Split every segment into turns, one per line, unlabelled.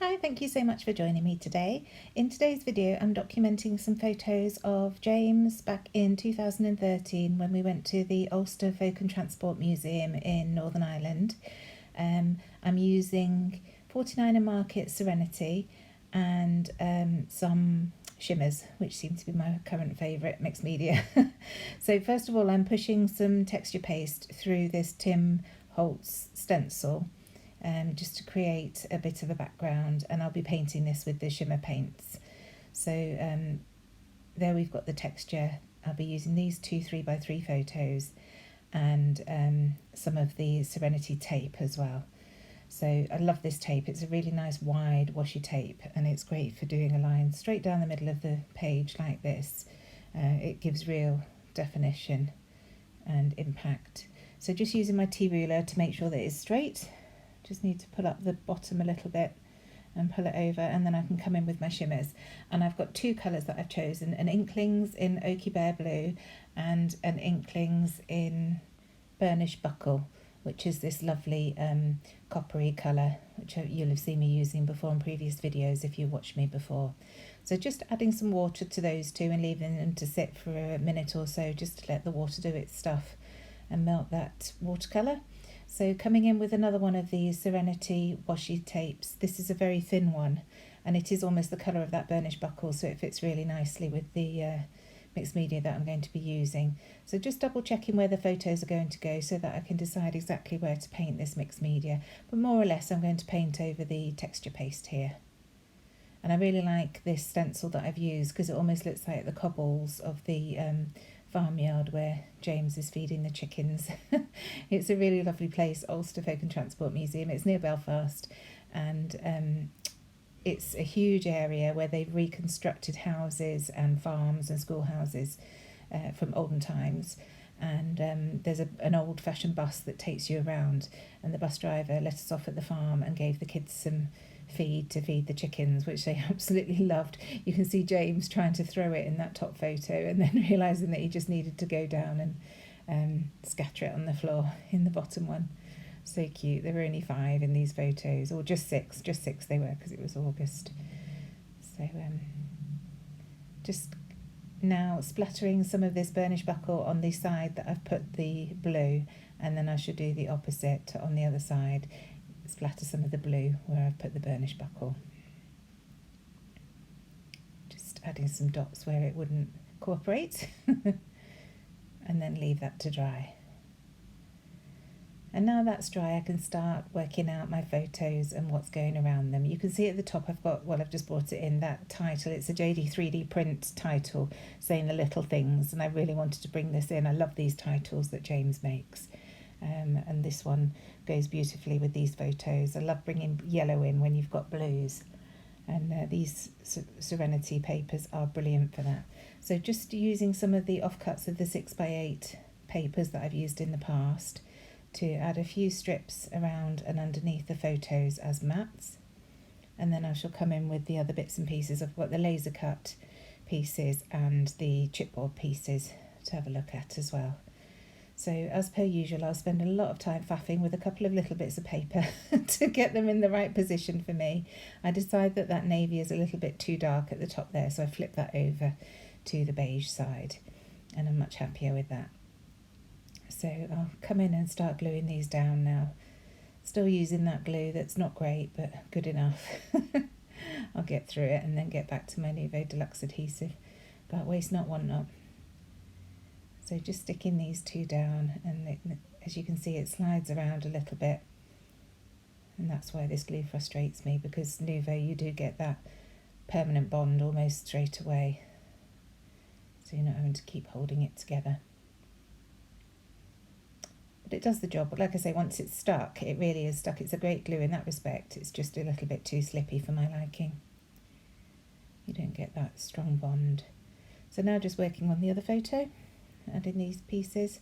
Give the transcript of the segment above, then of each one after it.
Hi, thank you so much for joining me today. In today's video, I'm documenting some photos of James back in 2013 when we went to the Ulster Folk and Transport Museum in Northern Ireland. I'm using 49er Market Serenity and some Shimmerz, which seem to be my current favourite mixed media. So first of all, I'm pushing some texture paste through this Tim Holtz stencil. Just to create a bit of a background, and I'll be painting this with the shimmer paints. So there we've got the texture. I'll be using these two 3x3 photos and some of the Serenity tape as well. So I love this tape. It's a really nice wide washi tape, and it's great for doing a line straight down the middle of the page like this. It gives real definition and impact. So just using my T-ruler to make sure that it's straight. Just need to pull up the bottom a little bit and pull it over, and then I can come in with my Shimmerz. And I've got two colours that I've chosen, an Inklings in Oaky Bear Blue and an Inklings in Burnish Buckle, which is this lovely coppery colour, which you'll have seen me using before in previous videos if you watched me before. So just adding some water to those two and leaving them to sit for a minute or so, just to let the water do its stuff and melt that watercolour. So coming in with another one of these Serenity washi tapes. This is a very thin one, and it is almost the colour of that Burnish Buckle, so it fits really nicely with the mixed media that I'm going to be using. So just double checking where the photos are going to go so that I can decide exactly where to paint this mixed media. But more or less I'm going to paint over the texture paste here. And I really like this stencil that I've used because it almost looks like the cobbles of the farmyard where James is feeding the chickens. It's a really lovely place, Ulster Folk and Transport Museum. It's near Belfast, and it's a huge area where they've reconstructed houses and farms and schoolhouses from olden times. And there's an old-fashioned bus that takes you around, and the bus driver let us off at the farm and gave the kids some feed to feed the chickens, which they absolutely loved. You can see James trying to throw it in that top photo and then realising that he just needed to go down and scatter it on the floor in the bottom one. So cute. There were only 5 in these photos, or just 6 they were because it was August. So just now splattering some of this Burnish Buckle on the side that I've put the blue, and then I should do the opposite on the other side. Splatter some of the blue where I've put the Burnish Buckle. Just adding some dots where it wouldn't cooperate and then leave that to dry. And now that's dry, I can start working out my photos and what's going around them. You can see at the top I've just brought it in, that title. It's a JD3D print title saying the little things, and I really wanted to bring this in. I love these titles that James makes. And this one goes beautifully with these photos. I love bringing yellow in when you've got blues, and these Serenity papers are brilliant for that. So just using some of the offcuts of the 6x8 papers that I've used in the past to add a few strips around and underneath the photos as mats, and then I shall come in with the other bits and pieces. I've got the laser cut pieces and the chipboard pieces to have a look at as well. So as per usual, I'll spend a lot of time faffing with a couple of little bits of paper to get them in the right position for me. I decide that that navy is a little bit too dark at the top there, so I flip that over to the beige side, and I'm much happier with that. So I'll come in and start gluing these down now. Still using that glue that's not great, but good enough. I'll get through it and then get back to my Nouveau Deluxe adhesive, but waste not, want not. So just sticking these two down, and as you can see it slides around a little bit, and that's why this glue frustrates me, because Nouveau you do get that permanent bond almost straight away, so you're not having to keep holding it together. But it does the job. But like I say, once it's stuck, it really is stuck. It's a great glue in that respect. It's just a little bit too slippy for my liking. You don't get that strong bond. So now just working on the other photo, adding these pieces,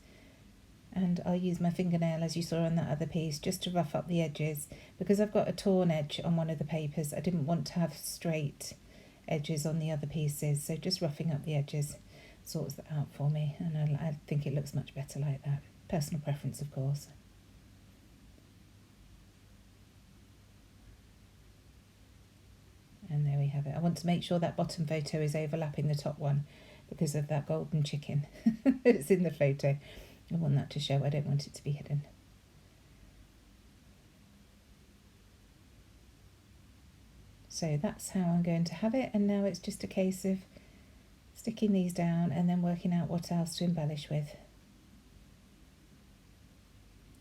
and I'll use my fingernail as you saw on that other piece just to rough up the edges, because I've got a torn edge on one of the papers. I didn't want to have straight edges on the other pieces, so just roughing up the edges sorts that out for me, and I think it looks much better like that. Personal preference, of course. have it. I want to make sure that bottom photo is overlapping the top one because of that golden chicken that's in the photo. I want that to show. I don't want it to be hidden. So that's how I'm going to have it, and now it's just a case of sticking these down and then working out what else to embellish with.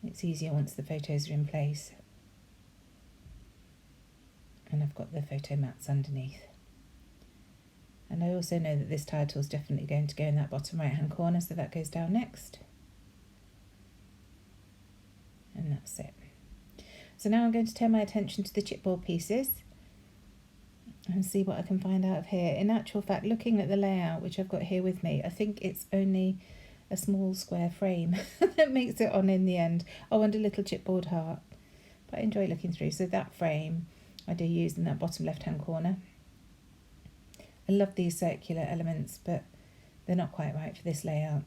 It's easier once the photos are in place. And I've got the photo mats underneath. And I also know that this title is definitely going to go in that bottom right hand corner, so that goes down next. And that's it. So now I'm going to turn my attention to the chipboard pieces and see what I can find out of here. In actual fact, looking at the layout which I've got here with me, I think it's only a small square frame that makes it on in the end. Oh, and a little chipboard heart. But I enjoy looking through. So that frame I do use in that bottom left hand corner. I love these circular elements, but they're not quite right for this layout.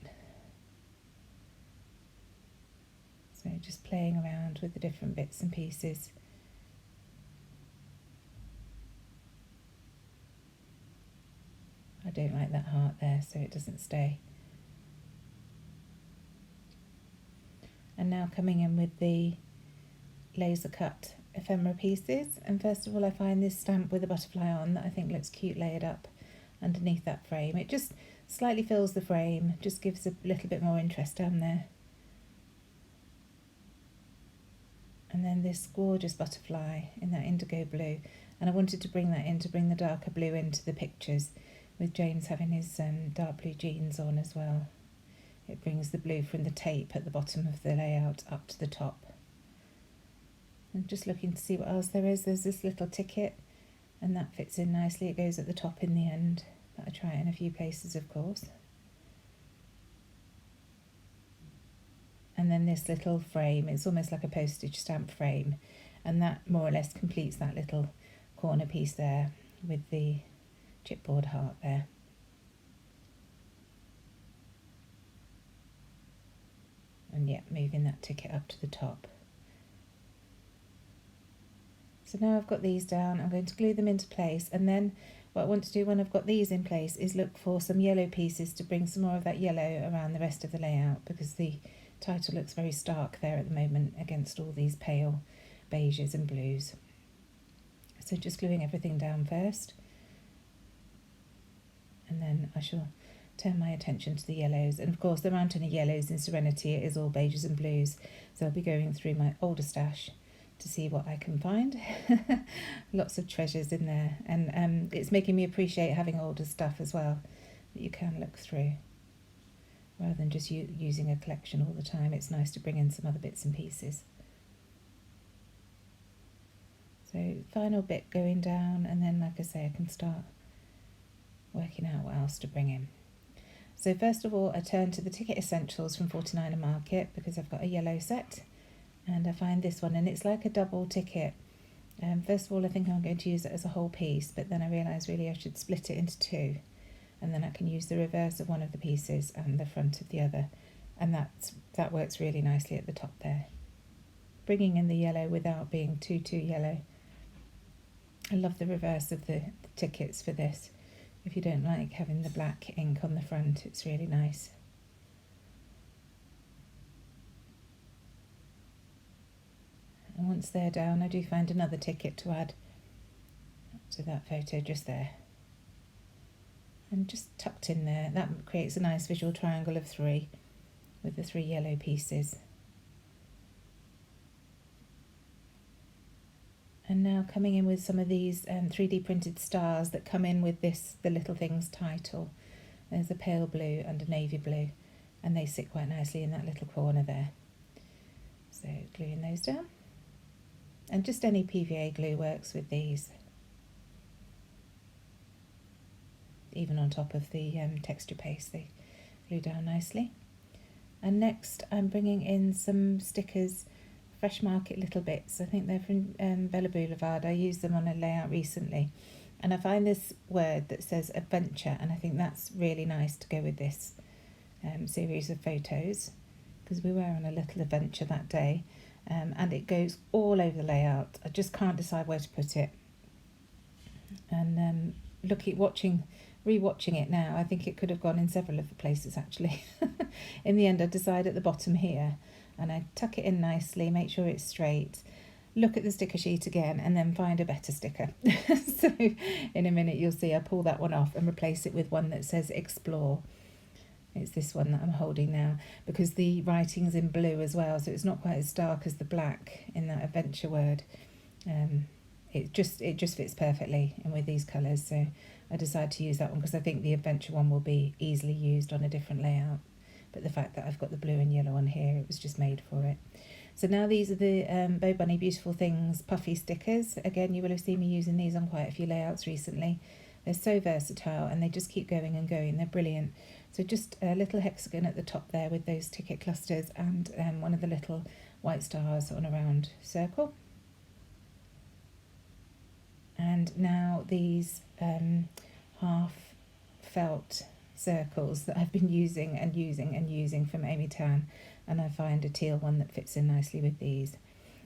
So just playing around with the different bits and pieces. I don't like that heart there, so it doesn't stay. And now coming in with the laser cut ephemera pieces, and first of all I find this stamp with a butterfly on that I think looks cute layered up underneath that frame. It just slightly fills the frame, just gives a little bit more interest down there. And then this gorgeous butterfly in that indigo blue, and I wanted to bring that in to bring the darker blue into the pictures, with James having his dark blue jeans on as well. It brings the blue from the tape at the bottom of the layout up to the top. And just looking to see what else there is. There's this little ticket, and that fits in nicely. It goes at the top in the end, but I try it in a few places, of course. And then this little frame, it's almost like a postage stamp frame, and that more or less completes that little corner piece there with the chipboard heart there. And yeah, moving that ticket up to the top. So now I've got these down, I'm going to glue them into place, and then what I want to do when I've got these in place is look for some yellow pieces to bring some more of that yellow around the rest of the layout, because the title looks very stark there at the moment against all these pale beiges and blues. So just gluing everything down first, and then I shall turn my attention to the yellows. And of course there aren't any yellows in Serenity, it is all beiges and blues, so I'll be going through my older stash to see what I can find. Lots of treasures in there, and it's making me appreciate having older stuff as well that you can look through rather than just using a collection all the time. It's nice to bring in some other bits and pieces. So final bit going down, and then like I say, I can start working out what else to bring in. So first of all I turn to the Ticket Essentials from 49er Market, because I've got a yellow set. And I find this one, and it's like a double ticket. First of all, I think I'm going to use it as a whole piece, but then I realise really I should split it into two, and then I can use the reverse of one of the pieces and the front of the other, and that works really nicely at the top there. Bringing in the yellow without being too yellow. I love the reverse of the tickets for this. If you don't like having the black ink on the front, it's really nice. And once they're down, I do find another ticket to add to that photo just there. And just tucked in there, that creates a nice visual triangle of three with the three yellow pieces. And now coming in with some of these 3D printed stars that come in with this, the Little Things title. There's a pale blue and a navy blue, and they sit quite nicely in that little corner there. So gluing those down. And just any PVA glue works with these. Even on top of the texture paste, they glue down nicely. And next I'm bringing in some stickers, Fresh Market Little Bits. I think they're from Bella Boulevard. I used them on a layout recently. And I find this word that says adventure, and I think that's really nice to go with this series of photos, because we were on a little adventure that day. And it goes all over the layout. I just can't decide where to put it. And rewatching it now, I think it could have gone in several of the places actually. In the end, I decide at the bottom here, and I tuck it in nicely, make sure it's straight, look at the sticker sheet again, and then find a better sticker. So in a minute you'll see I pull that one off and replace it with one that says Explore. It's this one that I'm holding now, because the writing's in blue as well, so it's not quite as dark as the black in that adventure word. It just fits perfectly in with these colours, so I decided to use that one because I think the adventure one will be easily used on a different layout. But the fact that I've got the blue and yellow on here, it was just made for it. So now these are the Bo Bunny Beautiful Things puffy stickers. Again, you will have seen me using these on quite a few layouts recently. They're so versatile and they just keep going and going. They're brilliant. So just a little hexagon at the top there with those ticket clusters, and one of the little white stars on a round circle. And now these half felt circles that I've been using from Amy Tan, and I find a teal one that fits in nicely with these.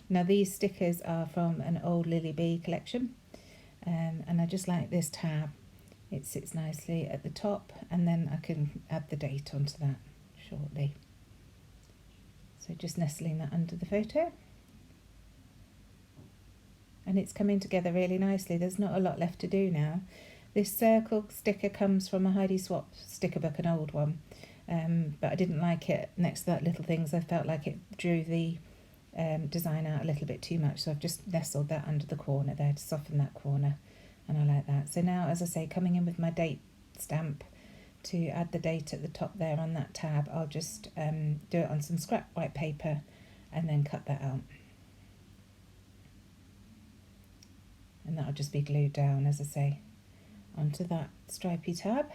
Now these stickers are from an old Lily Bee collection, and I just like this tab. It sits nicely at the top, and then I can add the date onto that shortly. So just nestling that under the photo. And it's coming together really nicely. There's not a lot left to do now. This circle sticker comes from a Heidi Swap sticker book, an old one, but I didn't like it next to that Little Things. I felt like it drew the design out a little bit too much, so I've just nestled that under the corner there to soften that corner, and I like that. So now, as I say, coming in with my date stamp to add the date at the top there on that tab, I'll just do it on some scrap white paper and then cut that out. And that'll just be glued down, as I say, onto that stripy tab.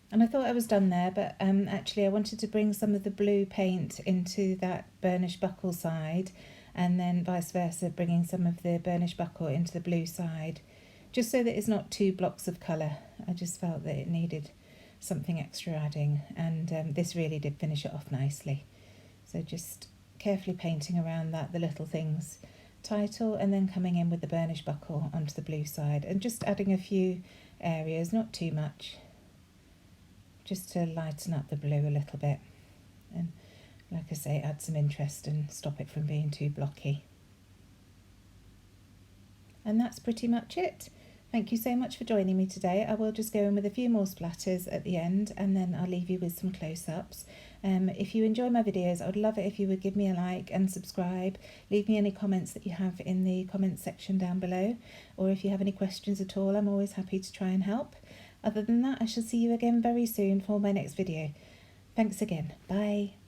And I thought I was done there, but actually I wanted to bring some of the blue paint into that burnished buckle side, and then vice versa, bringing some of the burnished buckle into the blue side, just so that it's not two blocks of colour. I just felt that it needed something extra adding, and this really did finish it off nicely. So just carefully painting around that, the Little Things title, and then coming in with the burnished buckle onto the blue side, and just adding a few areas, not too much, just to lighten up the blue a little bit, and like I say, add some interest and stop it from being too blocky. And that's pretty much it. Thank you so much for joining me today. I will just go in with a few more splatters at the end, and then I'll leave you with some close-ups. If you enjoy my videos, I would love it if you would give me a like and subscribe. Leave me any comments that you have in the comments section down below, or if you have any questions at all, I'm always happy to try and help. Other than that, I shall see you again very soon for my next video. Thanks again. Bye.